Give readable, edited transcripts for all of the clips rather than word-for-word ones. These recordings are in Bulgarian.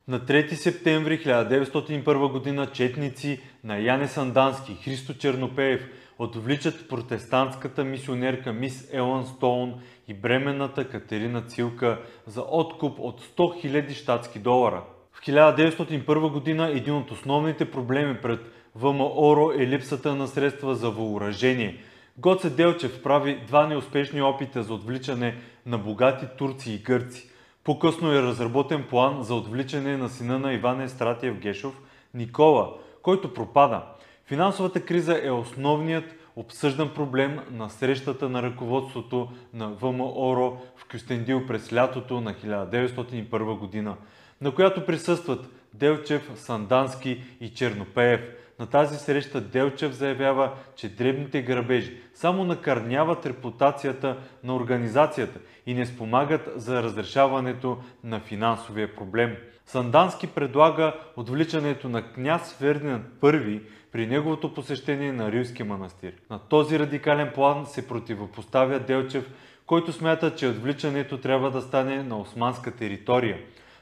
На 3 септември 1901 г. четници на Яне Сандански и Христо Чернопеев отвличат протестантската мисионерка мис Елън Стоун и бременната Катерина Цилка за откуп от 100 000 щатски долара. В 1901 г. един от основните проблеми пред ВМРО е липсата на средства за въоръжение. Гоце Делчев прави два неуспешни опита за отвличане на богати турци и гърци. По-късно е разработен план за отвличане на сина на Иван Евстратиев Гешов, Никола, който пропада. Финансовата криза е основният обсъждан проблем на срещата на ръководството на ВМРО в Кюстендил през лятото на 1901 година, на която присъстват Делчев, Сандански и Чернопеев. На тази среща Делчев заявява, че дребните грабежи само накърняват репутацията на организацията и не спомагат за разрешаването на финансовия проблем. Сандански предлага отвличането на княз Фердинанд I при неговото посещение на Рилския манастир. На този радикален план се противопоставя Делчев, който смята, че отвличането трябва да стане на османска територия.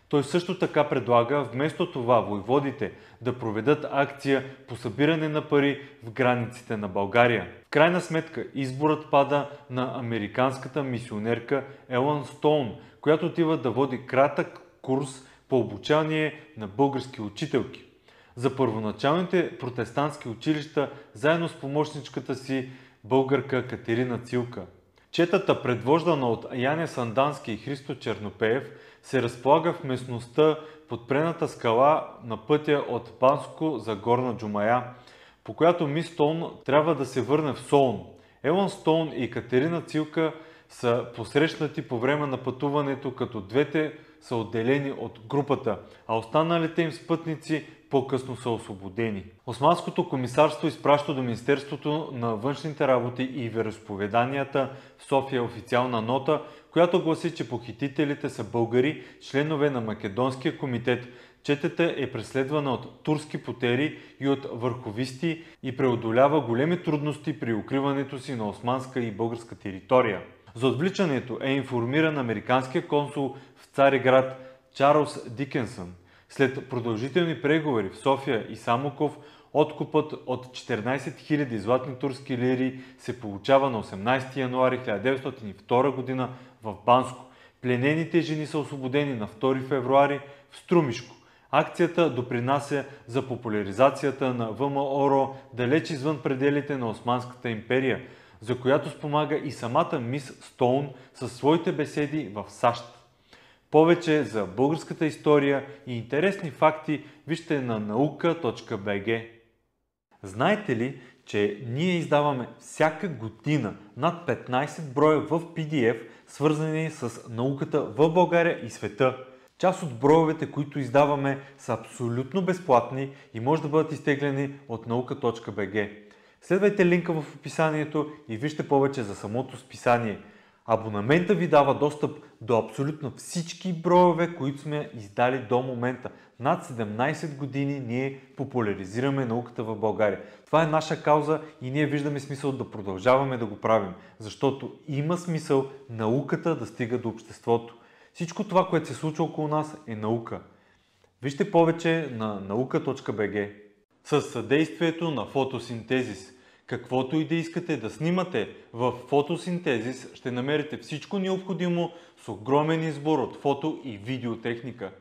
Той също така предлага вместо това войводите да проведат акция по събиране на пари в границите на България. В крайна сметка изборът пада на американската мисионерка Елън Стоун, която отива да води кратък курс по обучение на български учителки. За първоначалните протестантски училища заедно с помощничката си българка Катерина Цилка. Четата, предвождана от Яне Сандански и Христо Чернопеев, се разполага в местността подпрената скала на пътя от Банско за Горна Джумая, по която мис Стоун трябва да се върне в Солун. Елън Стоун и Катерина Цилка са посрещнати по време на пътуването, като двете са отделени от групата, а останалите им спътници по-късно са освободени. Османското комисарство изпраща до Министерството на външните работи и вероизповеданията в София официална нота, която гласи, че похитителите са българи, членове на Македонския комитет. Четата е преследвана от турски потери и от върховисти и преодолява големи трудности при укриването си на османска и българска територия. За отвличането е информиран американския консул в Цариград Чарлз Дикенсън. След продължителни преговори в София и Самоков, откупът от 14 000 златни турски лири се получава на 18 януари 1902 г. в Банско. Пленените жени са освободени на 2 февруари в Струмишко. Акцията допринася за популяризацията на ВМРО далеч извън пределите на Османската империя, за която спомага и самата мис Стоун със своите беседи в САЩ. Повече за българската история и интересни факти вижте на nauka.bg. Знаете ли, че ние издаваме всяка година над 15 броя в PDF, свързани с науката в България и света? Част от броевете, които издаваме, са абсолютно безплатни и може да бъдат изтеглени от nauka.bg. Следвайте линка в описанието и вижте повече за самото списание. Абонамента ви дава достъп до абсолютно всички броеве, които сме издали до момента. Над 17 години ние популяризираме науката в България. Това е наша кауза и ние виждаме смисъл да продължаваме да го правим, защото има смисъл науката да стига до обществото. Всичко това, което се случва около нас, е наука. Вижте повече на nauka.bg. Със съдействието на фотосинтезис. Каквото и да искате да снимате в фотосинтезис, ще намерите всичко необходимо с огромен избор от фото и видеотехника.